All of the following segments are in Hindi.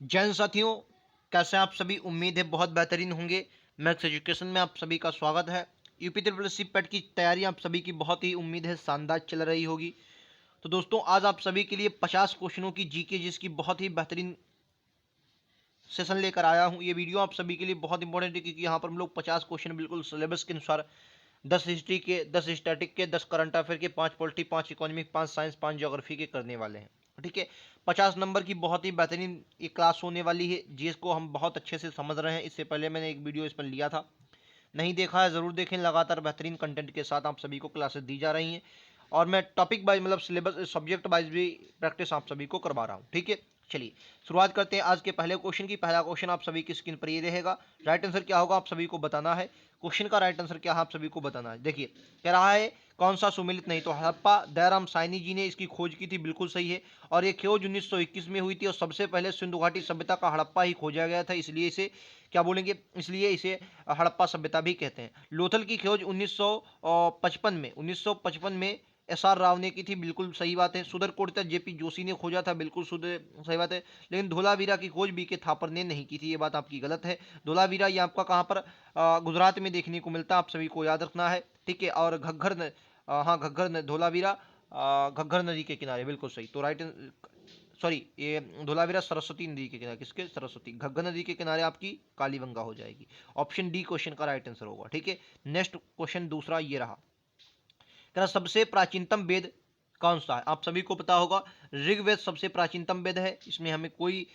जैन साथियों, कैसे आप सभी? उम्मीद है बहुत बेहतरीन होंगे। मैक्स एजुकेशन में आप सभी का स्वागत है। यूपी ट्रिपल एस सी पेट की तैयारी आप सभी की बहुत ही उम्मीद है शानदार चल रही होगी। तो दोस्तों, आज आप सभी के लिए 50 क्वेश्चनों की जीके जिसकी बहुत ही बेहतरीन सेशन लेकर आया हूँ। ये वीडियो आप सभी के लिए बहुत इंपॉर्टेंट है क्योंकि यहाँ पर हम लोग 50 क्वेश्चन बिल्कुल सिलेबस के अनुसार 10 हिस्ट्री के, 10 स्टैटिक के, 10 करंट अफेयर के, 5 पॉलिटी, 5 इकोनॉमिक, 5 साइंस, 5 ज्योग्राफी के करने वाले हैं। ठीक है, 50 नंबर की बहुत ही बेहतरीन ये क्लास होने वाली है जिसको हम बहुत अच्छे से समझ रहे हैं। इससे पहले मैंने एक वीडियो इस पर लिया था, नहीं देखा है ज़रूर देखें। लगातार बेहतरीन कंटेंट के साथ आप सभी को क्लासेस दी जा रही हैं और मैं टॉपिक वाइज मतलब सिलेबस सब्जेक्ट वाइज भी प्रैक्टिस आप सभी को करवा रहा हूँ। ठीक है, चलिए शुरुआत करते हैं आज के पहले क्वेश्चन की। पहला क्वेश्चन आप सभी की स्क्रीन पर ये रहेगा। राइट आंसर क्या होगा आप सभी को बताना है। क्वेश्चन का राइट आंसर क्या है आप सभी को बताना है। देखिए कह रहा है कौन सा सुमेलित नहीं, तो हड़प्पा दयाराम साइनी जी ने इसकी खोज की थी, बिल्कुल सही है। और ये खोज 1921 में हुई थी और सबसे पहले सिंधु घाटी सभ्यता का हड़प्पा ही खोजा गया था, इसलिए इसे क्या बोलेंगे, इसलिए इसे हड़प्पा सभ्यता भी कहते हैं। लोथल की खोज 1955 में एस आर राव ने की थी, बिल्कुल सही बात है। सुदरकोट जेपी जोशी ने खोजा था, बिल्कुल सही बात है। लेकिन धोलावीरा की खोज बी के थापर ने नहीं की थी, ये बात आपकी गलत है। धोलावीरा ये आपका कहाँ पर, गुजरात में देखने को मिलता है, आप सभी को याद रखना है। ठीक है, और हाँ घग्गर धोलावीरा घग्गर नदी के किनारे, बिल्कुल सही। तो राइट, सॉरी, ये धोलावीरा सरस्वती नदी के किनारे, किसके, सरस्वती, घग्गर नदी के किनारे आपकी कालीबंगा हो जाएगी। ऑप्शन डी क्वेश्चन का राइट आंसर होगा। ठीक है, नेक्स्ट क्वेश्चन दूसरा ये रहा। कहना सबसे प्राचीनतम वेद कौन सा है? आप सभी को पता होगा ऋग्वेद सबसे प्राचीनतम वेद है, इसमें हमें कोई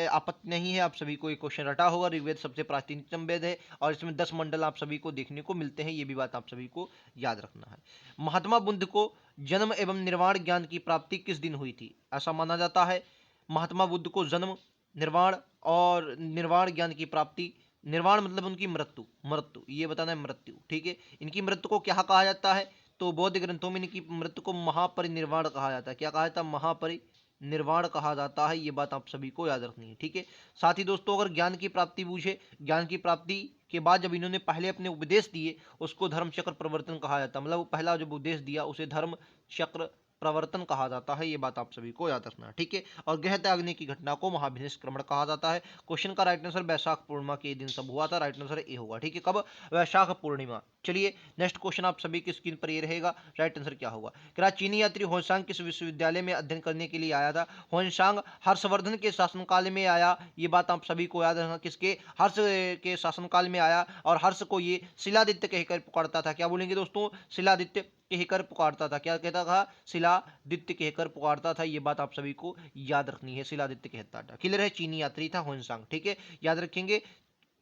आपत्ति नहीं है। आप सभी को ये क्वेश्चन रटा होगा, ऋग्वेद सबसे प्राचीनतम वेद है और इसमें 10 मंडल आप सभी को देखने को मिलते हैं, ये भी बात आप सभी को याद रखना है। महात्मा बुद्ध को जन्म एवं निर्वाण ज्ञान की प्राप्ति किस दिन हुई थी, ऐसा माना जाता है? महात्मा बुद्ध को जन्म, निर्वाण और निर्वाण ज्ञान की प्राप्ति, निर्वाण मतलब उनकी मृत्यु, मृत्यु ये बताना है, मृत्यु। ठीक है, इनकी मृत्यु को क्या कहा जाता है? तो बौद्ध ग्रंथों में इनकी मृत्यु को महापरिनिर्वाण कहा जाता है। क्या कहा जाता है? महापरिनिर्वाण कहा जाता है, ये बात आप सभी को याद रखनी है। ठीक है, साथ ही दोस्तों अगर ज्ञान की प्राप्ति पूछे, ज्ञान की प्राप्ति के बाद जब इन्होंने पहले अपने उपदेश दिए उसको धर्म चक्र प्रवर्तन कहा जाता है। मतलब वो पहला जब उपदेश दिया उसे धर्म चक्र प्रवर्तन कहा जाता है, ये बात आप सभी को याद रखना है। ठीक है, और गृह त्यागने की घटना को महाभिनिष्क्रमण कहा जाता है। क्वेश्चन का राइट आंसर वैशाख पूर्णिमा के दिन सब हुआ था, राइट आंसर ए होगा। ठीक है, कब? वैशाख पूर्णिमा। चलिए नेक्स्ट क्वेश्चन आप सभी की स्क्रीन पर ये रहेगा, राइट आंसर क्या होगा? क्या चीनी यात्री होनसांग किस विश्वविद्यालय में अध्ययन करने के लिए आया था? होनसांग हर्षवर्धन के शासनकाल में आया, ये बात आप सभी को याद रखना। किसके? हर्ष के शासनकाल में आया और हर्ष को ये शिलादित्य कहकर पुकारता था। क्या बोलेंगे दोस्तों? शिलादित्य कहकर पुकारता था। क्या कहता था? शिलादित्य कहकर पुकारता था, ये बात आप सभी को याद रखनी है, शिलादित्य कहता था। क्लियर है, चीनी यात्री था होनसांग। ठीक है, याद रखेंगे।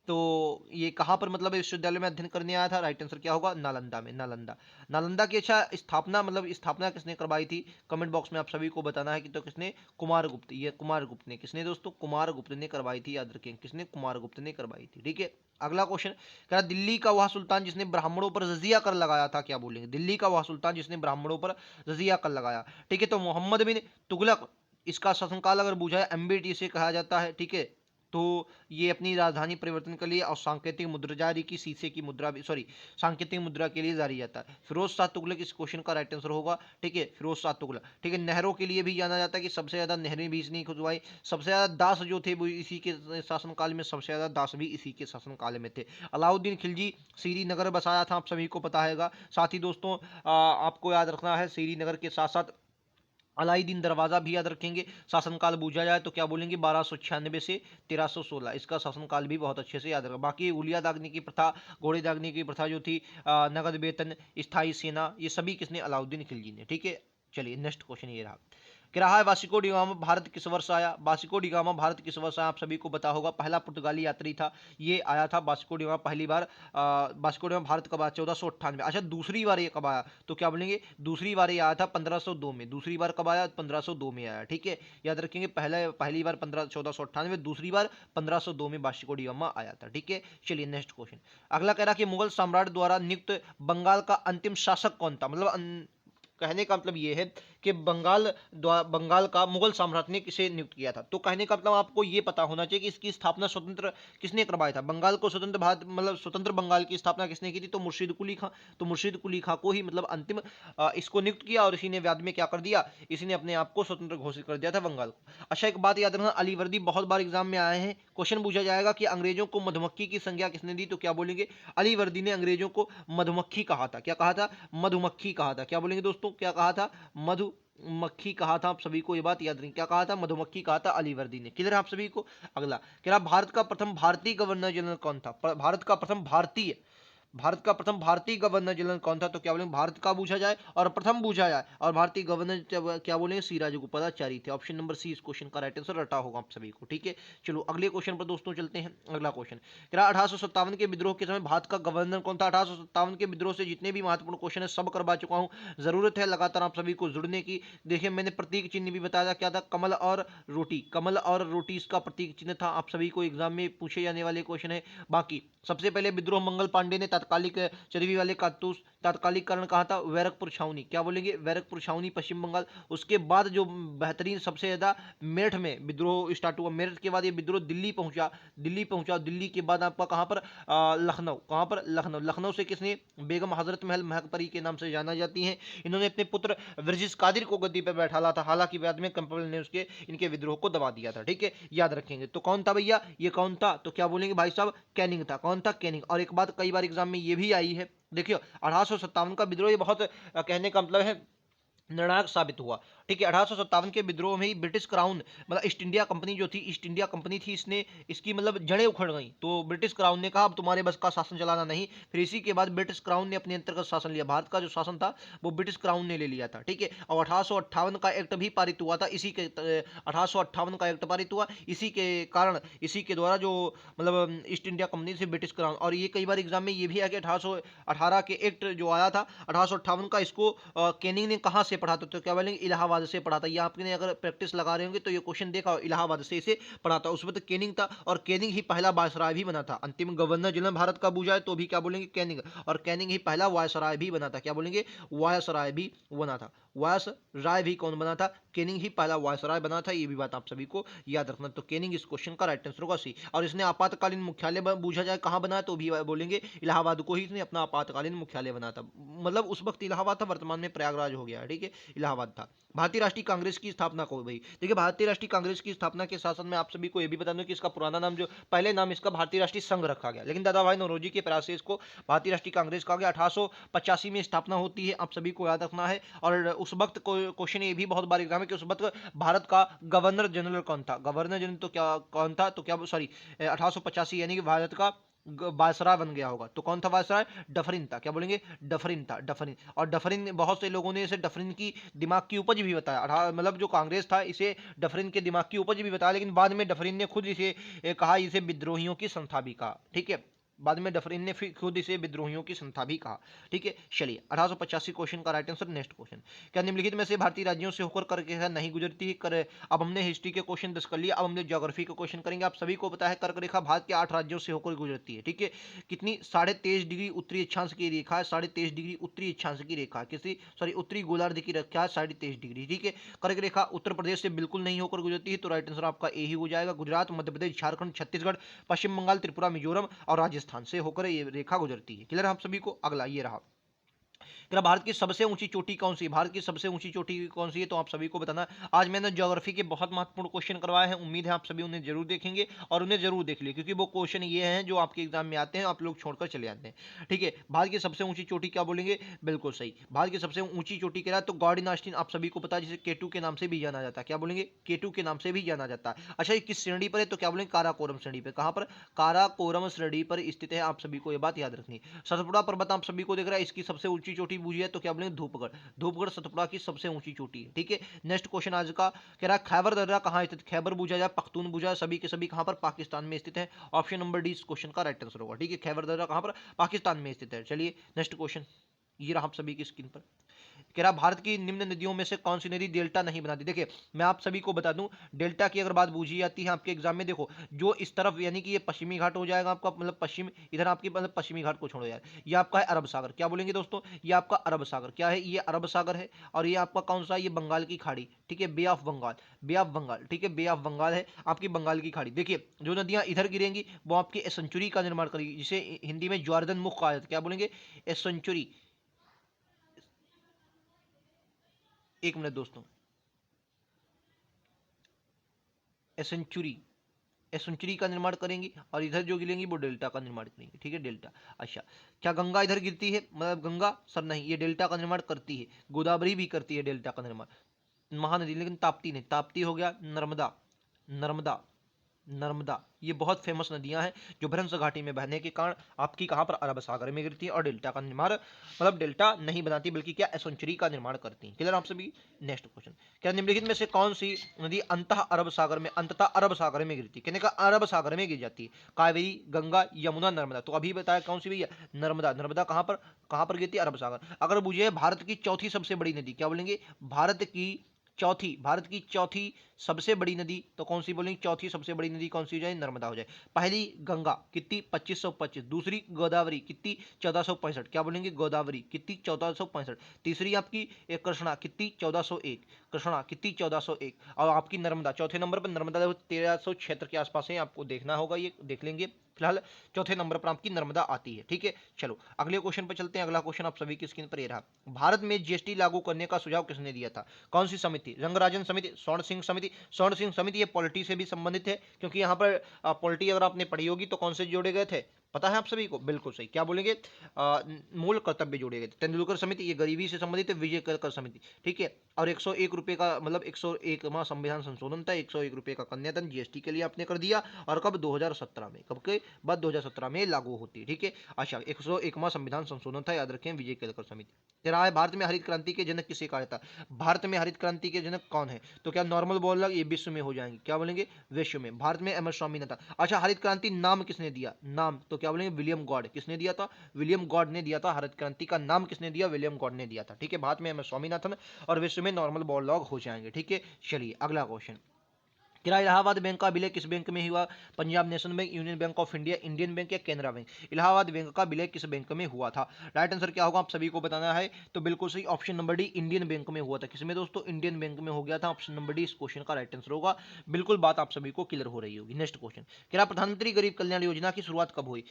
तो ये कहाँ पर मतलब विश्वविद्यालय में अध्ययन करने आया था? राइट आंसर क्या होगा? नालंदा में। नालंदा, नालंदा की अच्छा स्थापना मतलब स्थापना किसने करवाई थी? कमेंट बॉक्स में आप सभी को बताना है कि तो किसने? कुमारगुप्त। ये कुमारगुप्त ने, किसने दोस्तों? कुमारगुप्त ने करवाई थी, याद रखें, किसने? कुमारगुप्त ने करवाई थी। ठीक है, अगला क्वेश्चन क्या, दिल्ली का वह सुल्तान जिसने ब्राह्मणों पर जजिया कर लगाया था? क्या बोलेंगे? दिल्ली का वह सुल्तान जिसने ब्राह्मणों पर जजिया कर लगाया। ठीक है, तो मोहम्मद बिन तुगलक, इसका शासनकाल अगर पूछा है एमबीटी से कहा जाता है। ठीक है, तो ये अपनी राजधानी परिवर्तन के लिए और सांकेतिक मुद्रा जारी की, शीशे की मुद्रा भी, सॉरी, सांकेतिक मुद्रा के लिए जारी जाता है। फिरोज शाह तुगलक इस क्वेश्चन का राइट आंसर होगा। ठीक है, फिरोज शाह तुगलक। ठीक है, नहरों के लिए भी जाना जाता है कि सबसे ज्यादा नहरें भी इसने खुदवाई। सबसे ज्यादा दास जो थे वो इसी के शासनकाल में, सबसे ज्यादा दास भी इसी के शासनकाल में थे। अलाउद्दीन खिलजी श्रीनगर बसाया था, आप सभी को पता है। साथ ही दोस्तों आपको याद रखना है श्रीनगर के साथ साथ अलाउद्दीन दरवाजा भी याद रखेंगे। शासनकाल पूछा जाए तो क्या बोलेंगे? 1296 से 1316, इसका शासनकाल भी बहुत अच्छे से याद रखा। बाकी उलिया दागने की प्रथा, घोड़े दागने की प्रथा जो थी, नगद वेतन, स्थायी सेना, ये सभी किसने? अलाउद्दीन खिलजी ने। ठीक है, चलिए नेक्स्ट क्वेश्चन ये रहा। कह रहा है वास्को डी गामा भारत किस वर्ष आया? वास्को डी गामा भारत किस वर्ष आया? आप सभी को पता होगा, पहला पुर्तगाली यात्री था, ये आया था वास्को डी गामा पहली बार। वास्को डी गामा भारत कब आया? 1498। अच्छा, दूसरी बार ये कब आया? तो क्या बोलेंगे? दूसरी बार ये आया था 1502 में। दूसरी बार कब आया? 1502 में आया। ठीक है, याद रखेंगे, पहली बार 1498, दूसरी बार 1502 में वास्को डी गामा आया था। ठीक है, चलिए नेक्स्ट क्वेश्चन। अगला कह रहा कि मुगल सम्राट द्वारा नियुक्त बंगाल का अंतिम शासक कौन था? मतलब कहने का मतलब ये है कि बंगाल का मुगल साम्राज्य ने किसे नियुक्त किया था। तो कहने का मतलब आपको ये पता होना चाहिए कि इसकी स्थापना स्वतंत्र किसने करवाया था, बंगाल को स्वतंत्र भारत मतलब स्वतंत्र बंगाल की स्थापना किसने की थी, तो मुर्शीद कुली खां। तो मुर्शीद कुली खां को ही मतलब अंतिम इसको नियुक्त किया और इसी ने बाद में क्या कर दिया, इसी ने अपने आप को स्वतंत्र घोषित कर दिया था बंगाल को। अच्छा एक बात याद रखना, अली वर्दी बहुत बार एग्जाम में आए हैं, क्वेश्चन पूछा जाएगा कि अंग्रेजों को मधुमक्खी की संज्ञा किसने दी, तो क्या बोलेंगे, अली वर्दी ने अंग्रेजों को मधुमक्खी कहा था। क्या कहा था, मधुमक्खी कहा था। क्या बोलेंगे दोस्तों, क्या कहा था, मधुमक्खी कहा था। आप सभी को ये बात याद रखनी, क्या कहा था, मधुमक्खी कहा था अली वर्दी ने। क्लियर है आप सभी को। अगला कह रहा भारत का प्रथम भारतीय गवर्नर जनरल कौन था, भारत का प्रथम भारतीय गवर्नर जनरल कौन था, तो क्या बोलेंगे, भारत का पूछा जाए और प्रथम पूछा जाए और भारतीय गवर्नर क्या बोलेंगे, सी राजगोपालाचारी थे। ऑप्शन नंबर सी इस क्वेश्चन का राइट आंसर रटा होगा आप सभी को। ठीक है, चलो अगले क्वेश्चन पर दोस्तों चलते हैं। अगला क्वेश्चन कह रहा 1857 के विद्रोह के समय भारत का गवर्नर कौन था। 1857 के विद्रोह से जितने भी महत्वपूर्ण क्वेश्चन है सब करवा चुका हूं, जरूरत है लगातार आप सभी को जुड़ने की। देखिए मैंने प्रतीक चिन्ह भी बताया क्या था, कमल और रोटी, कमल और रोटी इसका प्रतीक चिन्ह था। आप सभी को एग्जाम में पूछे जाने वाले क्वेश्चन है। बाकी सबसे पहले विद्रोह मंगल पांडे ने तात्कालिक चरबी वाले कारतूस, तात्कालिक कारण कहा था, बैरकपुर छावनी। क्या बोलेंगे, बैरकपुर छावनी पश्चिम बंगाल। उसके बाद जो बेहतरीन सबसे ज्यादा मेरठ में विद्रोह स्टार्ट हुआ, मेरठ के बाद ये विद्रोह दिल्ली पहुंचा, दिल्ली के बाद आपका कहां पर, लखनऊ। कहां पर, लखनऊ। लखनऊ से किसने, बेगम हजरत महल महकपरी के नाम से जाना जाती हैं। इन्होंने अपने पुत्र वर्जिस कादिर को गद्दी पर बैठाला था, हालांकि बाद में कंपनी ने उसके इनके विद्रोह को दबा दिया था। ठीक है, याद रखेंगे। तो कौन था भैया, ये कौन था, तो क्या बोलेंगे भाई साहब, कैनिंग था। कौन था, कैनिंग। और एक बात कई बार एग्जाम में ये भी आई है, देखियो 1857 का विद्रोह ये बहुत कहने का मतलब है निर्णायक साबित हुआ। ठीक है, 1857 के विद्रोह में ही ब्रिटिश क्राउन मतलब ईस्ट इंडिया कंपनी जो थी, ईस्ट इंडिया कंपनी थी, इसने इसकी मतलब जड़ें उखड़ गई। तो ब्रिटिश क्राउन ने कहा अब तुम्हारे बस का शासन चलाना नहीं। फिर इसी के बाद ब्रिटिश क्राउन ने अपने अंतर्गत शासन लिया, भारत का जो शासन था वो ब्रिटिश क्राउन ने ले लिया था। ठीक है, और 1858 का एक्ट भी पारित हुआ था, इसी के 1858 का एक्ट पारित हुआ, इसी के कारण, इसी के द्वारा जो मतलब ईस्ट इंडिया कंपनी से ब्रिटिश क्राउन। और ये कई बार एग्जाम में ये भी है कि 1818 के एक्ट जो आया था 1858 का, इसको कैनिंग ने कहां से पढ़ा था, तो क्या बोलेंगे, इलाहाबाद से पढ़ा था। ये आपने अगर प्रैक्टिस लगा रहे होंगे तो ये क्वेश्चन देखा, इलाहाबाद से इसे पढ़ा था। उस वक्त कैनिंग था और कैनिंग ही पहला वायसराय भी बना था। अंतिम गवर्नर जनरल भारत का पूछा है तो भी क्या बोलेंगे, कैनिंग। और कैनिंग ही पहला वायसराय भी बना था। क्या बोलेंगे, वायसराय भी बना था। वायसराय भी कौन बना था, कैनिंग ही पहला वायसराय बना था। ये भी बात आप सभी को याद रखना। तो कैनिंग इस क्वेश्चन का राइट आंसर होगा सी। और इसने आपातकालीन मुख्यालय पूछा जाए कहां बना, तो भी बोलेंगे इलाहाबाद को ही इसने अपना आपातकालीन मुख्यालय बना था। मतलब उस वक्त इलाहाबाद था, वर्तमान में प्रयागराज हो गया है। ठीक है, इलाहाबाद था। भारतीय राष्ट्रीय कांग्रेस की स्थापना को भाई देखिए, भारतीय राष्ट्रीय कांग्रेस की स्थापना के साथ साथ मैं आप सभी को यह भी बता दूं कि इसका पुराना नाम, जो पहले नाम इसका भारतीय राष्ट्रीय संघ रखा गया, लेकिन दादा भाई नौरोजी के प्रयास से इसको भारतीय राष्ट्रीय कांग्रेस कहा गया। 1885 में स्थापना होती है, आप सभी को याद रखना है। और उस वक्त क्वेश्चन ये भी बहुत बार एग्जाम है कि उस वक्त भारत का गवर्नर जनरल कौन था, गवर्नर जनरल तो क्या कौन था, तो क्या सॉरी 1885 यानी कि भारत का वायसराय बन गया होगा। तो कौन था वायसराय, डफरिन था। क्या बोलेंगे, डफरिन था, डफरिन। और डफरिन, बहुत से लोगों ने इसे डफरिन की दिमाग की उपज भी बताया, मतलब जो कांग्रेस था इसे डफरिन के दिमाग की उपज भी बताया, लेकिन बाद में डफरिन ने खुद इसे कहा, इसे विद्रोहियों की संस्था भी कहा। ठीक है, बाद में डफरिन ने फिर खुद इसे विद्रोहियों की संस्था भी कहा। ठीक है, चलिए 1885 क्वेश्चन का राइट आंसर। नेक्स्ट क्वेश्चन, क्या निम्नलिखित में से भारतीय राज्यों से होकर कर्क नहीं गुजरती है। अब हमने हिस्ट्री के क्वेश्चन 10 कर लिया, अब हमने ज्योग्राफी के क्वेश्चन करेंगे। आप सभी को पता है कर्क रेखा भारत के 8 राज्यों से होकर गुजरती है। ठीक है, कितनी, 23.5 डिग्री उत्तरी अक्षांश की रेखा है, 23.5 डिग्री उत्तरी अक्षांश की रेखा, किसी सॉरी उत्तरी गोलार्ध की रेखा है 23.5 डिग्री। ठीक है, कर्क रेखा उत्तर प्रदेश से बिल्कुल नहीं होकर गुजरती है, तो राइट आंसर आपका ए ही हो जाएगा। गुजरात, मध्य प्रदेश, झारखंड, छत्तीसगढ़, पश्चिम बंगाल, त्रिपुरा, मिजोरम और राजस्थान से होकर ये रेखा गुजरती है। क्लियर है आप सभी को। अगला ये रहा, भारत की सबसे ऊंची चोटी कौन सी है, भारत की सबसे ऊंची चोटी कौन सी है, तो आप सभी को बताना। आज मैंने ज्योग्राफी के बहुत महत्वपूर्ण क्वेश्चन करवाए हैं, उम्मीद है आप सभी उन्हें जरूर देखेंगे और उन्हें जरूर देख लिए, क्योंकि वो क्वेश्चन ये हैं जो आपके एग्जाम में आते हैं, आप लोग छोड़कर चले जाते हैं। ठीक है, भारत की सबसे ऊंची चोटी क्या बोलेंगे, बिल्कुल सही, भारत की सबसे ऊंची चोटी कह रहा है तो गॉर्डन ऑस्टिन, आप सभी को पता है, जिसे केटू के नाम से भी जाना जाता है। क्या बोलेंगे, केटू के नाम से भी जाना जाता है। अच्छा, ये किस श्रेणी पर है, तो क्या बोलेंगे, काराकोरम श्रेणी पर। कहां पर, काराकोरम श्रेणी पर स्थित है, आप सभी को यह बात याद रखनी। सतपुड़ा पर्वत आप सभी को दिख रहा है, इसकी सबसे ऊंची चोटी पूछी है तो क्या बोलेंगे, धूपगढ़। धूपगढ़ सतपुड़ा की सबसे ऊंची चोटी है। ठीक है, नेक्स्ट क्वेश्चन आज का कह रहा है खैबर दर्रा कहां स्थित, खैबर पूछा जाए, पख्तून पूछा, सभी के सभी कहां पर, पाकिस्तान में स्थित है। ऑप्शन नंबर डी इस क्वेश्चन का राइट आंसर होगा। ठीक है, खैबर दर्रा कहां पर, पाकिस्तान में स्थित है। चलिए नेक्स्ट क्वेश्चन, ये रहा आप सभी की स्क्रीन पर। कह रहा भारत की निम्न नदियों में से कौन सी नदी डेल्टा नहीं बनाती। देखिए मैं आप सभी को बता दूं, डेल्टा की अगर बात पूछी जाती है आपके एग्जाम में, देखो जो इस तरफ यानी कि ये पश्चिमी घाट हो जाएगा आपका, मतलब पश्चिम इधर आपकी मतलब पश्चिमी घाट को छोड़ो यार, ये आपका है अरब सागर। क्या बोलेंगे दोस्तों, ये आपका अरब सागर क्या है, ये अरब सागर है। और ये आपका कौन सा, ये बंगाल की खाड़ी, ठीक है, bay of Bengal, bay of Bengal, ठीक है, बे ऑफ बंगाल है आपकी बंगाल की खाड़ी। देखिए जो नदियां इधर गिरेंगी वो आपकी एसेंचुरी का निर्माण करेगी, जिसे हिंदी में ज्वारदन मुख कहा जाता है। क्या बोलेंगे, एसेंचुरी। एक मिनट दोस्तों, एसेंचुरी, एसेंचुरी का निर्माण करेंगी, और इधर जो गिरेंगी वो डेल्टा का निर्माण करेंगी, ठीक है, डेल्टा। अच्छा, क्या गंगा इधर गिरती है, मतलब गंगा सर नहीं, ये डेल्टा का निर्माण करती है। गोदावरी भी करती है डेल्टा का निर्माण, महानदी, लेकिन ताप्ती नहीं, ताप्ती हो गया नर्मदा, नर्मदा, नर्मदा, ये बहुत फेमस नदियां हैं जो भ्रंश घाटी में बहने के कारण आपकी कहां पर, अरब सागर में गिरती है, और डेल्टा का निर्माण मतलब डेल्टा नहीं बनाती बल्कि क्या, एसेंचुरी का निर्माण करती हैं। क्लियर आप सभी। नेक्स्ट क्वेश्चन, क्या निम्नलिखित में से कौन सी नदी अंततः अरब सागर में, अंततः अरब सागर में गिरती है, कहने का अरब सागर में गिर जाती है, कावेरी, गंगा, यमुना, नर्मदा। तो अभी बताया कौन सी भैया, नर्मदा। नर्मदा कहां पर गिरती है, अरब सागर। अगर पूछे भारत की चौथी सबसे बड़ी नदी, क्या बोलेंगे, भारत की चौथी सबसे बड़ी नदी, तो कौन सी बोलेंगे, चौथी सबसे बड़ी नदी कौन सी हो जाए, नर्मदा हो जाए। पहली गंगा कितनी, 2525, दूसरी गोदावरी कितनी, 1465। क्या बोलेंगे, गोदावरी कितनी, 1465। तीसरी आपकी कृष्णा कितनी, 1401, कृष्णा कितनी, 1401। और आपकी नर्मदा चौथे नंबर पर, नर्मदा 1376 के आसपास है, आपको देखना होगा, ये देख लेंगे। फिलहाल चौथे नंबर पर आपकी नर्मदा आती है, ठीक है। चलो अगले क्वेश्चन पर चलते हैं। अगला क्वेश्चन आप सभी की स्क्रीन पर ये रहा, भारत में जीएसटी लागू करने का सुझाव किसने दिया था, कौन सी समिति, रंगराजन समिति, स्वर्ण सिंह समिति। स्वर्ण सिंह समिति ये पॉलिटी से भी संबंधित है, क्योंकि यहाँ पर पॉलिटी अगर आपने पढ़ी होगी तो कौन से जोड़े गए थे, पता है आप सभी को, बिल्कुल सही। क्या बोलेंगे, मूल कर्तव्य जोड़े गए थे। तेंदुलकर समिति ये गरीबी से संबंधित है, विजय केरकर समिति, ठीक है। और 101 रुपए का मतलब 101वां संविधान संशोधन था, 101 रुपए का कन्याधन जीएसटी के लिए आपने कर दिया, और कब, 2017 में, कब के बाद, 2017 में लागू होती है, ठीक है। अच्छा, 101वां संविधान संशोधन था, याद रखें, विजय केरकर समिति। तेरा है, भारत में हरित क्रांति के जनक किसे कहा जाता है, भारत में हरित क्रांति के जनक कौन है, तो क्या नॉर्मल बोल रहा, ये विश्व में हो जाएंगे, क्या बोलेंगे, विश्व में। भारत में एम एस स्वामीनाथन। अच्छा, हरित क्रांति नाम किसने दिया, नाम, तो क्या बोलेंगे, विलियम गॉड। किसने दिया था, विलियम गॉड ने दिया था। हरित क्रांति का नाम किसने दिया, विलियम गॉड ने दिया था, ठीक है। भारत में एम एस स्वामीनाथन, और विश्व में नॉर्मल बोरलॉग हो जाएंगे, ठीक है। चलिए अगला क्वेश्चन, क्या इलाहाबाद बैंक का विलय किस बैंक में हुआ, Punjab national bank, union bank of India, Indian bank या केनरा बैंक। इलाहाबाद बैंक का विलय किस बैंक में हुआ था, राइट आंसर क्या होगा आप सभी को बताना है, तो बिल्कुल सही option number D, Indian bank में हुआ था। किसमें दोस्तों, इंडियन बैंक में हो गया था। ऑप्शन नंबर डी इस क्वेश्चन का राइट आंसर होगा। बिल्कुल बात आप सभी को क्लियर हो रही होगी। नेक्स्ट क्वेश्चन, क्या प्रधानमंत्री गरीब कल्याण योजना की शुरुआत कब हुई।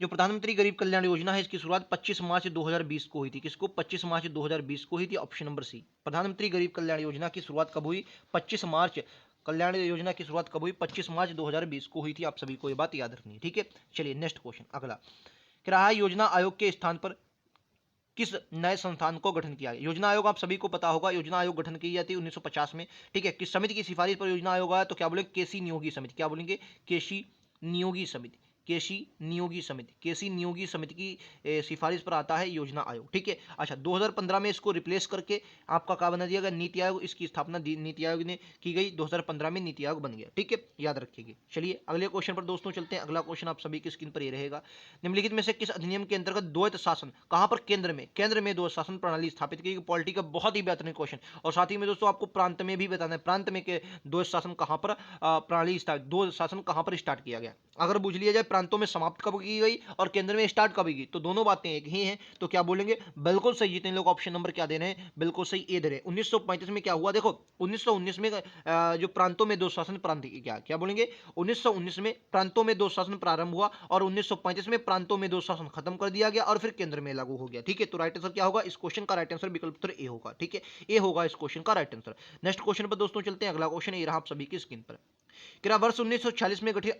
जो प्रधानमंत्री गरीब कल्याण योजना है इसकी शुरुआत 25 मार्च 2020 को हुई थी। किसको, 25 मार्च 2020 को हुई थी। ऑप्शन नंबर सी, प्रधानमंत्री गरीब कल्याण योजना की शुरुआत कब हुई, 25 मार्च, कल्याण योजना की शुरुआत कब हुई, 25 मार्च 2020 को हुई थी। आप सभी को ये बात याद रखनी है, ठीक है। चलिए नेक्स्ट क्वेश्चन अगला, क्या है, योजना आयोग के स्थान पर किस नए संस्थान को गठन किया गया। योजना आयोग आप सभी को पता होगा, योजना आयोग गठन की जाती है 1950 में, ठीक है। किस समिति की सिफारिश पर योजना आयोग आया, तो क्या बोलेंगे, केसी नियोगी समिति। क्या बोलेंगे, केसी नियोगी समिति, केसी नियोगी समिति, केसी नियोगी समिति की सिफारिश पर आता है योजना आयोग, ठीक है। अच्छा, 2015 में इसको रिप्लेस करके आपका क्या बना दिया गया, नीति आयोग। इसकी स्थापना नीति आयोग ने की गई, 2015 में नीति आयोग बन गया, ठीक है, याद रखिएगा। चलिए अगले क्वेश्चन पर दोस्तों चलते हैं। अगला क्वेश्चन आप सभी की स्क्रीन पर ये रहेगा, निम्नलिखित में से किस अधिनियम के अंतर्गत द्वैत शासन, कहां पर, केंद्र में द्वैत शासन प्रणाली स्थापित की। पॉलिटी का बहुत ही बेहतरीन क्वेश्चन, और साथ ही में दोस्तों आपको प्रांत में भी बताना है, प्रांत में के द्वैत शासन कहां पर प्रणाली द्वैत शासन कहां पर स्टार्ट किया गया। अगर पूछ लिया जाए प्रांतों में समाप्त कब की गई और केंद्र में स्टार्ट कब की, तो दोनों बातें एक ही हैं, तो क्या बोलेंगे, बिल्कुल सही। जितने लोग ऑप्शन नंबर क्या दे रहे हैं, बिल्कुल सही ए दे रहे हैं। 1935 में क्या हुआ, देखो 1919 में जो प्रांतों में दो शासन प्रांत क्या क्या बोलेंगे, 1919 में प्रांतों में दो शासन प्रारंभ हुआ, और 1935 में प्रांतों में दो शासन खत्म कर दिया गया, और फिर केंद्र में लागू हो गया, ठीक है। तो राइट आंसर क्या होगा, इस क्वेश्चन का राइट आंसर विकल्प उत्तर ए होगा, ठीक है, ए होगा इस क्वेश्चन का राइट आंसर। नेक्स्ट क्वेश्चन पर दोस्तों चलते हैं। अगला क्वेश्चन ये रहा आप सभी की स्क्रीन पर, कि वर्ष 1946 में गठित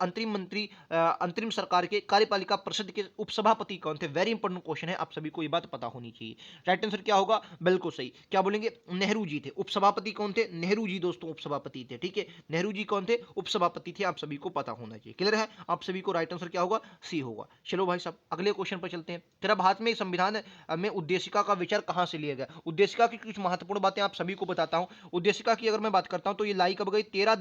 अंतरिम सरकार के कार्यपालिका परिषद के उपसभापति कौन थे। वेरी इंपॉर्टेंट क्वेश्चन है, आप सभी को ये बात पता होनी चाहिए। राइट आंसर क्या होगा, बिल्कुल सही। क्या बोलेंगे, नेहरू जी थे। उपसभापति कौन थे, नेहरू जी दोस्तों उपसभापति थे, ठीक है। नेहरू जी कौन थे, उपसभापति थे, आप सभी को पता होना चाहिए। क्लियर है आप सभी को, राइट आंसर क्या होगा, सी होगा। चलो भाई साहब अगले क्वेश्चन पर चलते हैं। तेरा भारत में संविधान में उद्देशिका का विचार कहां से लिया गया। उद्देशिका की कुछ महत्वपूर्ण बातें आप सभी को बताता हूं। उद्देशिका की अगर मैं बात करता हूं तो ये लाई कब गई, 13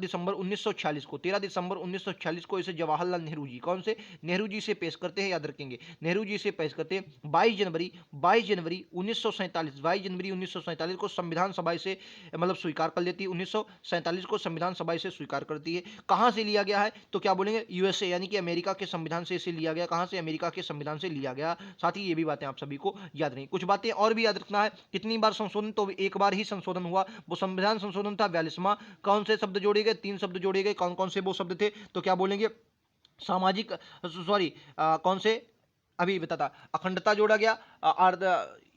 दिसंबर 1946 को 13 दिसंबर 1946 को इसे जवाहरलाल नेहरू जी, कौन से, नेहरू जी से पेश करते हैं, याद रखेंगे, नेहरू जी से पेश करते हैं। 22 जनवरी 1947 को संविधान सभा से मतलब स्वीकार कर लेती है, 1947 को संविधान सभा से स्वीकार करती है। कहां से लिया गया है, तो क्या बोलेंगे, यूएसए यानी कि अमेरिका के संविधान से इसे लिया गया। कहां से, अमेरिका के संविधान से लिया गया। साथ ही ये भी बातें आप सभी को याद रही। कुछ बातें और भी याद रखना है, कितनी बार संशोधन, तो एक बार ही संशोधन हुआ, वो संविधान संशोधन था 42वां। कौन से शब्द जोड़े गए, 3 शब्द जोड़े गए, कौन कौन से वो शब्द थे, तो क्या बोलेंगे, सामाजिक, सॉरी कौन से, अभी बताता, अखंडता जोड़ा गया,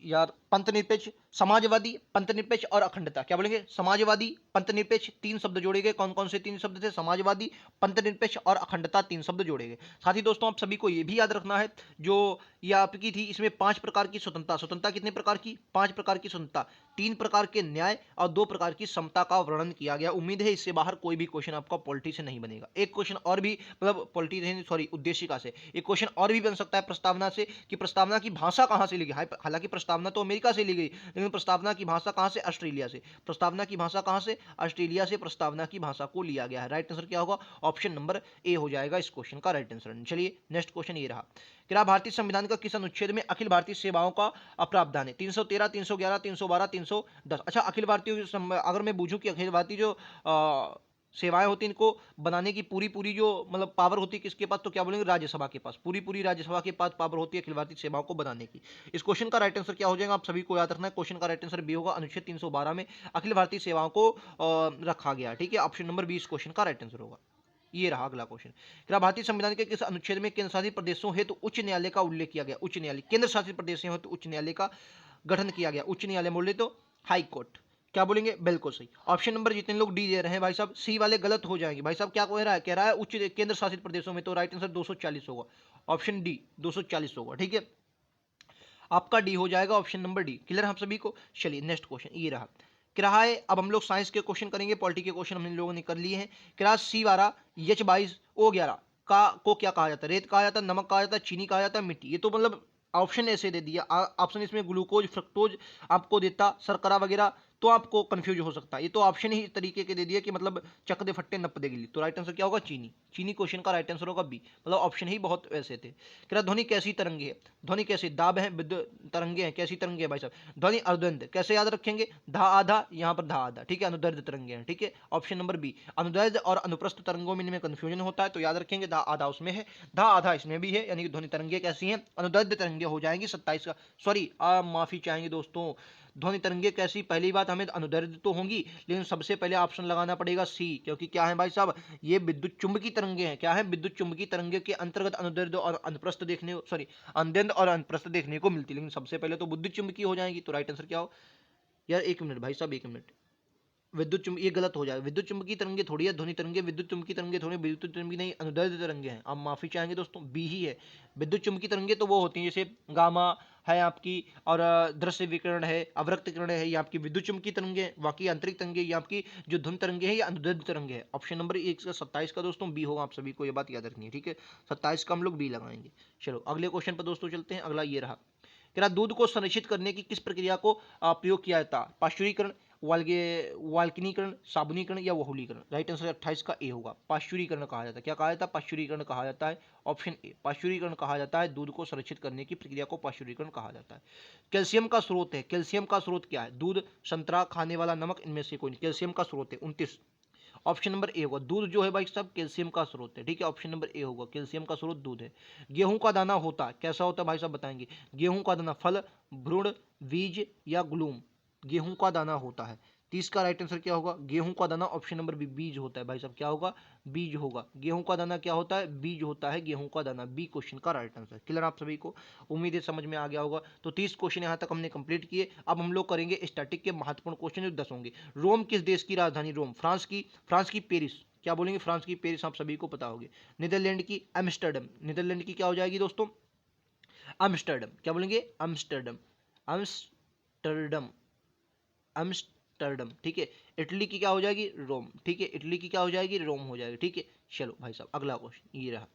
यार पंथनिरपेक्ष, समाजवादी, पंथनिरपेक्ष और अखंडता, क्या बोलेंगे, समाजवादी, पंथनिरपेक्ष, 3 शब्द जोड़े गए। कौन कौन से 3 शब्द थे, समाजवादी, पंथनिरपेक्ष और अखंडता, 3 शब्द जोड़े गए। साथ ही दोस्तों आप सभी को यह भी याद रखना है, जो ये आपकी थी, इसमें 5 प्रकार की स्वतंत्रता, स्वतंत्रता कितने प्रकार की, 5 प्रकार की स्वतंत्रता, 3 प्रकार के न्याय और 2 प्रकार की समता का वर्णन किया गया। उम्मीद है इससे बाहर कोई भी क्वेश्चन आपका पॉलिटी से नहीं बनेगा। एक क्वेश्चन और भी, मतलब पॉलिटी, सॉरी उद्देशिका से एक क्वेश्चन और भी बन सकता है प्रस्तावना से, कि प्रस्तावना की भाषा कहां से ली गई। हालांकि प्रस्तावना तो अमेरिका से ली गई, लेकिन प्रस्तावना की भाषा कहां से, ऑस्ट्रेलिया से। प्रस्तावना की भाषा कहां से, ऑस्ट्रेलिया से प्रस्तावना की भाषा को लिया गया है। राइट आंसर क्या होगा, ऑप्शन नंबर ए हो जाएगा इस क्वेश्चन का राइट आंसर। चलिए नेक्स्ट क्वेश्चन ये रहा, क्या भारतीय संविधान का किस अनुच्छेद में अखिल भारतीय सेवाओं का प्रावधान है। 313, 311, 312, 310। अच्छा, अखिल भारतीय, अगर मैं पूछूं कि अखिल भारतीय जो सेवाएं होती हैं, इनको बनाने की पूरी पूरी जो मतलब पावर होती है किसके पास, तो क्या बोलेंगे, राज्यसभा के पास। पूरी पूरी राज्यसभा के पास पावर होती है अखिल भारतीय सेवाओं को बनाने की। इस क्वेश्चन का राइट आंसर क्या हो जाएगा, आप सभी को याद रखना है। क्वेश्चन का राइट आंसर बी होगा, अनुच्छेद 312 में अखिल भारतीय सेवाओं को रखा गया। ठीक है, ऑप्शन नंबर बी इस क्वेश्चन का राइट आंसर होगा। ये रहा अगला क्वेश्चन, क्या भारतीय संविधान के किस अनुच्छेद में केंद्र शासित प्रदेशों हेतु उच्च न्यायालय का उल्लेख किया गया। उच्च न्यायालय, केंद्र शासित प्रदेशों हेतु उच्च न्यायालय का गठन किया गया। उच्च न्यायालय बोले तो हाई कोर्ट, क्या बोलेंगे, बिल्कुल सही। ऑप्शन नंबर जितने लोग डी दे रहे हैं भाई साहब, सी वाले गलत हो जाएंगे। भाई साहब क्या कह रहा है उच्च केंद्र शासित प्रदेशों में, तो राइट आंसर 240 होगा, ऑप्शन डी 240 होगा। ठीक है, आपका डी हो जाएगा ऑप्शन नंबर डी। क्लियर आप सभी को। चलिए नेक्स्ट क्वेश्चन ये रहा, क्या है, अब हम लोग साइंस के क्वेश्चन करेंगे, पॉलिटी के क्वेश्चन हम लोगों ने कर लिए हैं। क्या C12H22O11 का को क्या कहा जाता है, रेत कहा जाता है, नमक कहा जाता है, चीनी कहा जाता है, मिट्टी। ये तो मतलब ऑप्शन ऐसे दे दिया, ऑप्शन इसमें ग्लूकोज, फ्रक्टोज आपको देता, शर्करा वगैरह, तो आपको कंफ्यूज हो सकता है। ये तो ऑप्शन ही इस तरीके के दे दिया कि मतलब चक दे फट्टे नप दे गिल्ली। तो राइट आंसर क्या होगा, चीनी। चीनी क्वेश्चन का राइट आंसर होगा बी, मतलब ऑप्शन ही बहुत वैसे थे। क्या ध्वनि कैसी तरंगे है, ध्वनि कैसी, दाब है, विद्युत तरंगे हैं, कैसी तरंगे है भाई साहब, ध्वनि अनुदैर्ध्य, कैसे याद रखेंगे, धा आधा, यहाँ पर धा आधा। ठीक है, अनुदैर्ध्य तरंगे हैं। ठीक है, ऑप्शन नंबर बी। अनुदैर्ध्य और अनुप्रस्थ तरंगों में इनमें कंफ्यूजन होता है, तो याद रखेंगे धा आधा उसमें है, धा आधा इसमें भी है, यानी कि ध्वनि तरंगे कैसी हैं, अनुदैर्ध्य तरंगे हो जाएंगी 27 का, सॉरी माफी चाहेंगे दोस्तों, ध्वनि तरंगे कैसी, पहली बात हमें अनुदैर्ध्य तो होंगी, लेकिन सबसे पहले ऑप्शन लगाना पड़ेगा सी, क्योंकि क्या है भाई साहब, ये विद्युत चुंबकीय तरंगे हैं। क्या है, विद्युत चुंबकीय तरंगे के अंतर्गत अनुदैर्ध्य और अनुप्रस्थ देखने, सॉरी अनुदैर्ध्य और अनुप्रस्थ देखने को मिलती है, लेकिन सबसे पहले तो विद्युत चुंबकीय हो जाएंगी। तो राइट आंसर क्या हो, यार एक मिनट भाई साहब, एक मिनट, विद्युत चुंबकीय, ये गलत हो जाएगा, विद्युत चुंबकीय तरंगे थोड़ी है, ध्वनि तरंगे, विद्युत चुंबकीय तरंगे थोड़ी, विद्युत चुंबकीय नहीं, अनुदैर्ध्य तरंगे हैं। आप माफी चाहेंगे दोस्तों, बी ही है। विद्युत चुंबकीय तरंगे तो वो होती हैं जैसे गामा है आपकी, और दृश्य विकिरण है, अवरक्त किरण है, ये आपकी विद्युत चुंबकीय तरंगे, बाकी आंतरिक तरंगे ये आपकी जो ध्वनि तरंगे है, ये अनुदैर्ध्य तरंगे है। ऑप्शन नंबर 127 का दोस्तों बी होगा, आप सभी को ये बात याद रखनी है। ठीक है, 27 का हम लोग बी लगाएंगे। चलो अगले क्वेश्चन पर दोस्तों चलते हैं। अगला ये रहा, क्या दूध को संरक्षित करने की किस प्रक्रिया को प्रयोग किया जाता है, पाश्चुरीकरण, वाल्किनीकरण, साबुनीकरण या वहुलीकरण। राइट आंसर 28 का ए होगा, पाश्चुरीकरण कहा जाता है। क्या कहा जाता है, पाश्चुरीकरण कहा जाता है, ऑप्शन ए पाश्चुरीकरण कहा जाता है। दूध को संरक्षित करने की प्रक्रिया को पाश्चुरीकरण कहा जाता है। कैल्शियम का स्रोत है, कैल्शियम का स्रोत क्या है, दूध, संतरा, खाने वाला नमक, इनमें से कोई नहीं। कैल्शियम का स्रोत है 29, ऑप्शन नंबर ए होगा। दूध जो है भाई साहब कैल्शियम का स्रोत है। ठीक है, ऑप्शन नंबर ए होगा, कैल्शियम का स्रोत दूध है। गेहूं का दाना होता है, कैसा होता है भाई साहब बताएंगे, गेहूं का दाना फल, भ्रूण, बीज या ग्लूम, गेहूं का दाना होता है। 30 का राइट आंसर क्या होगा, गेहूं का दाना, ऑप्शन नंबर बी बीज होता है भाई साहब, क्या होगा, बीज होगा। गेहूं का दाना क्या होता है, बीज होता है गेहूं का दाना, बी क्वेश्चन का राइट आंसर। क्लियर आप सभी को, उम्मीद है समझ में आ गया होगा। तो 30 क्वेश्चन यहां तक हमने कंप्लीट किए। अब हम लोग करेंगे स्टैटिक के महत्वपूर्ण क्वेश्चन जो 10 होंगे। रोम किस देश की राजधानी, रोम फ्रांस की पेरिस, क्या बोलेंगे, फ्रांस की पेरिस आप सभी को पता होगी। नीदरलैंड की एम्स्टर्डम, नीदरलैंड की क्या हो जाएगी दोस्तों, एम्स्टर्डम, क्या बोलेंगे, एम्स्टर्डम, एम्स्टर्डम, एम्स्टर्डम। ठीक है, इटली की क्या हो जाएगी, रोम। ठीक है, इटली की क्या हो जाएगी, रोम हो जाएगी। ठीक है, चलो भाई साहब अगला क्वेश्चन ये रहा,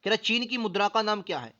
कह रहा चीन की मुद्रा का नाम क्या है।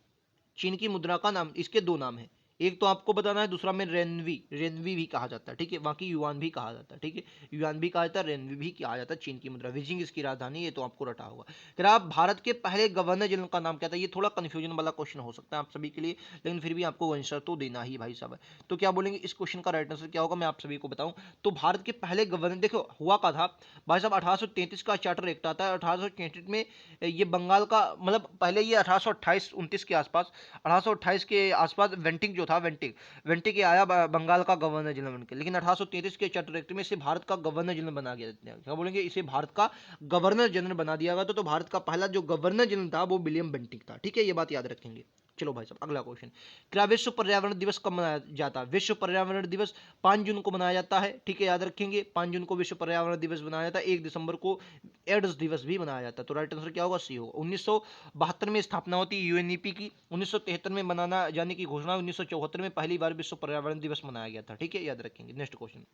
चीन की मुद्रा का नाम, इसके दो नाम है, एक तो आपको बताना है, दूसरा में रेनवी भी कहा जाता है, ठीक है, बाकी युआन भी कहा जाता है, ठीक है, युआन भी कहा जाता है, रेनवी भी कहा जाता है, चीन की मुद्रा, बीजिंग इसकी राजधानी, ये तो आपको रटा होगा। फिर आप भारत के पहले गवर्नर जनरल का नाम क्या था, ये थोड़ा कंफ्यूजन वाला क्वेश्चन हो सकता है आप सभी के लिए, लेकिन फिर भी आपको आंसर तो देना ही भाई साहब। तो क्या बोलेंगे इस क्वेश्चन का राइट आंसर क्या होगा, मैं आप सभी को बताऊं तो भारत के पहले गवर्नर, देखो हुआ का था भाई साहब, 1833 का चार्टर एक्ट आता है, 1833 में ये बंगाल का, मतलब पहले ये 1828-29 के आसपास, 1828 के आसपास वेंटिंग जो था, वेंटिक आया बंगाल का गवर्नर जनरल बनकर, लेकिन 1833 के चार्टर एक्ट में इसे भारत का गवर्नर जनरल बना दिया, क्या बोलेंगे, इसे भारत का गवर्नर जनरल बना दिया गया। तो भारत का पहला जो गवर्नर जनरल था वो विलियम बेंटिक था, ठीक है, ये बात याद रखेंगे। चलो भाई साहब अगला क्वेश्चन, क्या विश्व पर्यावरण दिवस कब मनाया जाता है, विश्व पर्यावरण दिवस 5 जून को मनाया जाता है, ठीक है, याद रखेंगे 5 जून को विश्व पर्यावरण दिवस मनाया जाता है, 1 दिसंबर को एड्स दिवस भी मनाया जाता है। तो राइट आंसर क्या होगा, सी होगा। 1972 में स्थापना होती है यूएनईपी की, 1973 में मनाना जाने की घोषणा, 1974 में पहली बार विश्व पर्यावरण दिवस मनाया गया था, ठीक है, याद रखेंगे। नेक्स्ट क्वेश्चन,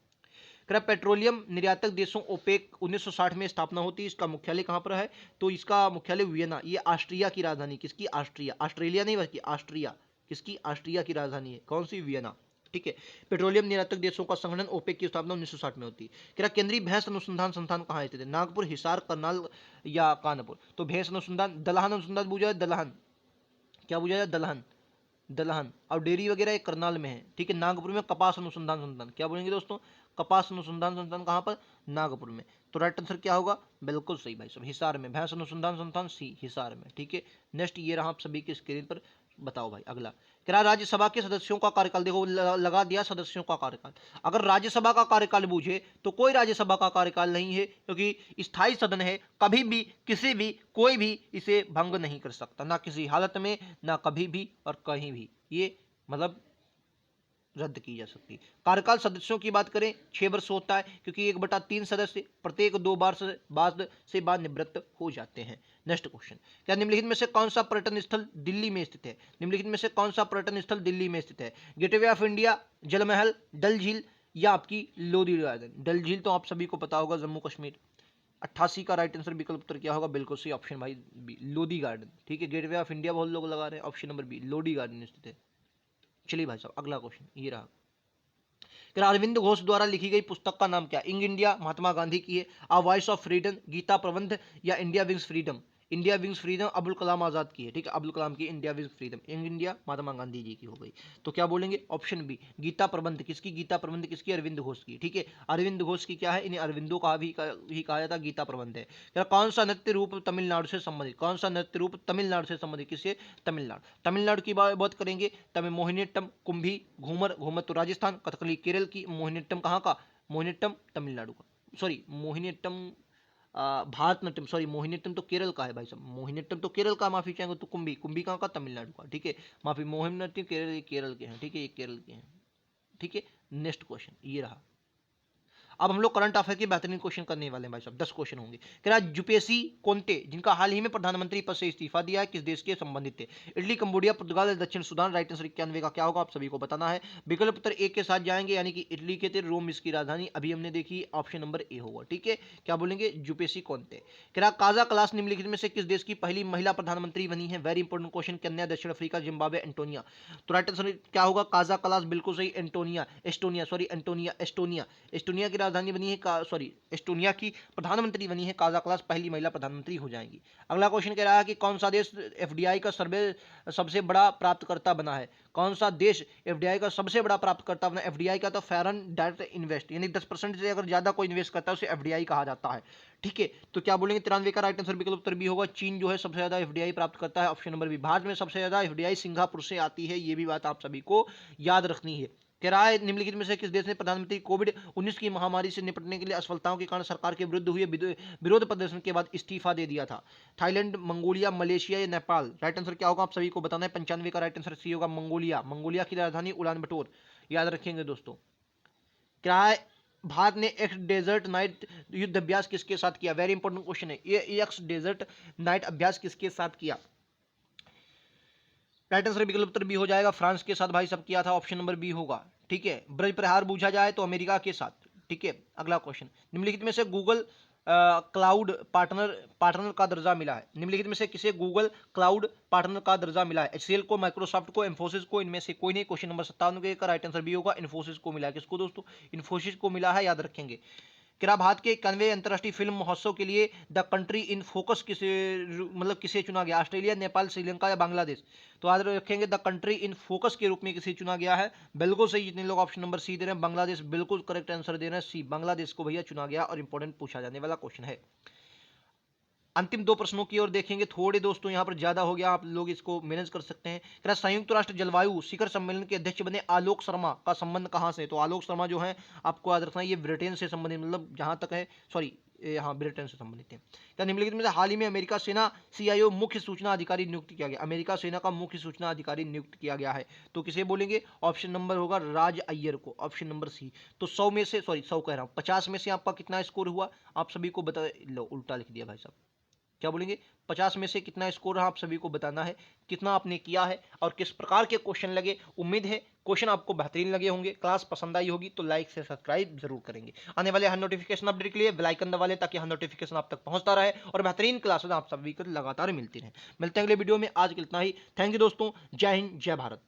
क्या पेट्रोलियम निर्यातक देशों ओपेक 1960 में स्थापना होती है, इसका मुख्यालय कहां पर है, तो इसका मुख्यालय वियना, ये ऑस्ट्रिया की राजधानी, किसकी, ऑस्ट्रिया, ऑस्ट्रेलिया नहीं बल्कि ऑस्ट्रिया, किसकी, ऑस्ट्रिया की राजधानी है, कौन सी, वियना, ठीक है। पेट्रोलियम निर्यातक देशों का संगठन ओपेक की स्थापना 1960 में होती है। क्या केंद्रीय भैंस अनुसंधान संस्थान कहाँ स्थित है, नागपुर, हिसार, करनाल या कानपुर, तो भैंस अनुसंधान, दलहन अनुसंधान पूछा है, दलहन, क्या पूछा है, दलहन, दलहन, और डेयरी वगैरह एक करनाल में है, ठीक है। नागपुर में कपास अनुसंधान संस्थान, क्या बोलेंगे दोस्तों, कपास अनुसंधान संस्थान कहाँ पर, नागपुर में। तो राइट आंसर क्या होगा, बिल्कुल सही भाई साहब, हिसार में, भैंस अनुसंधान संस्थान सी, हिसार में, ठीक है। नेक्स्ट ये रहा आप सभी की स्क्रीन पर, बताओ भाई अगला, क्या राज्यसभा के सदस्यों का कार्यकाल, देखो लगा दिया सदस्यों का कार्यकाल, अगर राज्यसभा का कार्यकाल पूछे तो कोई राज्यसभा का कार्यकाल नहीं है, क्योंकि स्थायी सदन है, कभी भी किसी भी कोई भी इसे भंग नहीं कर सकता, ना किसी हालत में, ना कभी भी और कहीं भी, ये मतलब रद्द की जा सकती है। कार्यकाल सदस्यों की बात करें 6 वर्ष होता है, क्योंकि 1/3 सदस्य प्रत्येक 2 बार से बाद निवृत्त हो जाते हैं। नेक्स्ट क्वेश्चन, क्या निम्नलिखित में से कौन सा पर्यटन स्थल दिल्ली में स्थित है, निम्नलिखित में से कौन सा पर्यटन स्थल दिल्ली में स्थित है, गेटवे ऑफ इंडिया, जल महल, डल झील या आपकी लोधी गार्डन। डल झील तो आप सभी को पता होगा, जम्मू कश्मीर। 88 का राइट आंसर विकल्प उत्तर क्या होगा, बिल्कुल सही ऑप्शन भाई बी, लोधी गार्डन, ठीक है। गेटवे ऑफ इंडिया बहुत लोग लगा रहे हैं, option number B, Lodhi Garden स्थित है। चलिए भाई साहब अगला क्वेश्चन ये रहा, फिर अरविंद घोष द्वारा लिखी गई पुस्तक का नाम क्या, इंग इंडिया महात्मा गांधी की है, a voice of freedom, Gita Prabandh या India wings freedom. India wings freedom Abdul Kalam Azad की है, ठीक है, अब्दुल कलाम की इंडिया विंग्स फ्रीडम, इंग इंडिया महात्मा गांधी जी की हो गई। तो क्या बोलेंगे, ऑप्शन बी, गीता प्रबंध, किसकी, गीता प्रबंध किसकी, अरविंद घोष की, ठीक है। अरविंद घोष की क्या है, इन्हें अरविंदो का भी कहा जाता है, गीता प्रबंध है। क्या कौन सा नृत्य रूप तमिलनाडु से संबंधित, कौन सा नृत्य रूप तमिलनाडु से संबंधित, किससे, तमिलनाडु, तमिलनाडु की बात करेंगे तमिल मोहिनीअट्टम, कुंभी, घूमर, घूमर तो राजस्थान, कथकली केरल की, मोहिनीअट्टम कहाँ का, मोहिनीअट्टम तमिलनाडु का, सॉरी मोहिनीअट्टम भारतनाट्यम, सॉरी मोहिनीअट्टम तो केरल का है भाई साहब, मोहिनीअट्टम तो केरल का, माफी चाहेंगे, तो कुंभी, कुंभी कहाँ का, तमिलनाडु का, ठीक है, माफी, मोहिनीअट्टम केरल, केरल के हैं, ठीक है, ये केरल के हैं, ठीक है। नेक्स्ट क्वेश्चन ये रहा, अब हम लोग करंट अफेयर के बेहतरीन क्वेश्चन करने वाले हैं भाई साहब, 10 क्वेश्चन होंगे। क्या जुपेसी कोंटे, जिनका हाल ही में प्रधानमंत्री पद से इस्तीफा दिया है, किस देश के संबंधित थे, इटली, कंबोडिया, पुर्तगाल या दक्षिण सूडान। राइट आंसर 91 का क्या होगा, आप सभी को बताना है। विकल्प उत्तर एक के साथ जाएंगे, यानी कि इटली के थे, रोम इसकी राजधानी, अभी हमने देखी, ऑप्शन नंबर ए होगा, ठीक है। क्या बोलेंगे, जुपेसी कोंटे। क्या काजा क्लास निम्नलिखित में से किस देश की पहली महिला प्रधानमंत्री बनी है, वेरी इंपॉर्टेंट क्वेश्चन, केन्या, दक्षिण अफ्रीका, जिम्बाब्वे, एंटोनिया। तो राइट आंसर क्या होगा, काजा क्लास, बिल्कुल सही, Antonia, Estonia, sorry Antonia, Estonia, Estonia की राजधानी बनी है, सॉरी एस्टोनिया की प्रधानमंत्री बनी है काजा क्लास, पहली महिला प्रधानमंत्री हो जाएंगी। अगला क्वेश्चन कह रहा है कि कौन सा देश एफडीआई का सबसे बड़ा प्राप्तकर्ता बना है, कौन सा देश एफडीआई का सबसे बड़ा प्राप्तकर्ता बना, एफडीआई का तो फॉरेन डायरेक्ट इन्वेस्ट, यानी 10% से अगर ज्यादा कोई इन्वेस्ट करता है उसे एफडीआई कहा जाता है, ठीक है। तो क्या बोलेंगे, 93 का राइट आंसर विकल्प उत्तर भी होगा, चीन जो है सबसे ज्यादा एफडीआई प्राप्त करता है, ऑप्शन नंबर बी। भारत में सबसे ज्यादा एफडीआई सिंगापुर से आती है, ये भी बात आप सभी को याद रखनी है। कह रहा है निम्नलिखित में से किस देश ने प्रधानमंत्री कोविड-19 की महामारी से निपटने के लिए असफलताओं के कारण सरकार के विरुद्ध हुए विरोध प्रदर्शन के बाद इस्तीफा दे दिया था, थाईलैंड, मंगोलिया, मलेशिया या नेपाल। राइट आंसर क्या होगा, आप सभी को बताना है। 95 का राइट आंसर सी होगा, मंगोलिया, मंगोलिया की राजधानी उलान बटोर, याद रखेंगे दोस्तों। क्या है, भारत ने एक्स डेजर्ट नाइट युद्ध अभ्यास किसके साथ किया, वेरी इंपॉर्टेंट क्वेश्चन है ये, एक्स डेजर्ट नाइट अभ्यास किसके साथ किया। राइट आंसर विकल्प उत्तर बी हो जाएगा, फ्रांस के साथ भाई सब किया था, ऑप्शन नंबर बी होगा, ठीक है। ब्रज प्रहार पूछा जाए तो अमेरिका के साथ, ठीक है। अगला क्वेश्चन, निम्नलिखित में से गूगल क्लाउड पार्टनर पार्टनर का दर्जा मिला है? निम्नलिखित में से किसे गूगल क्लाउड पार्टनर का दर्जा मिला है? एचसीएल को, माइक्रोसॉफ्ट को, इन्फोसिस को, इनमें से कोई नहीं। क्वेश्चन नंबर 57 का राइट आंसर बी होगा, इन्फोसिस को मिला है। किसको दोस्तों? इन्फोसिस को मिला है, याद रखेंगे। क्या भारत के 91वें अंतर्राष्ट्रीय फिल्म महोत्सव के लिए द कंट्री इन फोकस किसे मतलब किसे चुना गया? ऑस्ट्रेलिया, नेपाल, श्रीलंका या बांग्लादेश? तो याद रखेंगे द कंट्री इन फोकस के रूप में किसे चुना गया है? बिल्कुल सही, जितने लोग ऑप्शन नंबर सी दे रहे हैं बांग्लादेश, बिल्कुल करेक्ट आंसर दे रहे हैं सी, बांग्लादेश को भैया चुना गया। और इंपॉर्टेंट पूछा जाने वाला क्वेश्चन है। अंतिम दो प्रश्नों की ओर देखेंगे, थोड़े दोस्तों यहाँ पर ज्यादा हो गया, आप लोग इसको मैनेज कर सकते हैं। क्या संयुक्त राष्ट्र जलवायु शिखर सम्मेलन के अध्यक्ष बने आलोक शर्मा का संबंध कहाँ से? तो आलोक शर्मा जो है आपको याद रखना है, ये ब्रिटेन से संबंधित, मतलब जहां तक है, सॉरी हाँ ब्रिटेन से संबंधित है। क्या निम्नलिखित में से हाल ही में अमेरिका सेना सीआईओ मुख्य सूचना अधिकारी नियुक्त किया गया? अमेरिका सेना का मुख्य सूचना अधिकारी नियुक्त किया गया है, तो किसे बोलेंगे? ऑप्शन नंबर होगा राज अय्यर को, ऑप्शन नंबर सी। तो 100 में से, सॉरी 100 कह रहा हूँ, 50 में से आपका कितना स्कोर हुआ? आप सभी को बता लो, उल्टा लिख दिया भाई साहब, क्या बोलेंगे? 50 में से कितना स्कोर है, आप सभी को बताना है, कितना आपने किया है और किस प्रकार के क्वेश्चन लगे। उम्मीद है क्वेश्चन आपको बेहतरीन लगे होंगे, क्लास पसंद आई होगी, तो लाइक से सब्सक्राइब जरूर करेंगे। आने वाले हर नोटिफिकेशन अपडेट के लिए बेल आइकन दबा लें, ताकि हर नोटिफिकेशन आप तक पहुंचता रहे और बेहतरीन क्लासेस आप सभी को लगातार मिलती रहे। मिलते हैं अगले वीडियो में, आज के लिए इतना ही। थैंक यू दोस्तों, जय हिंद, जय भारत।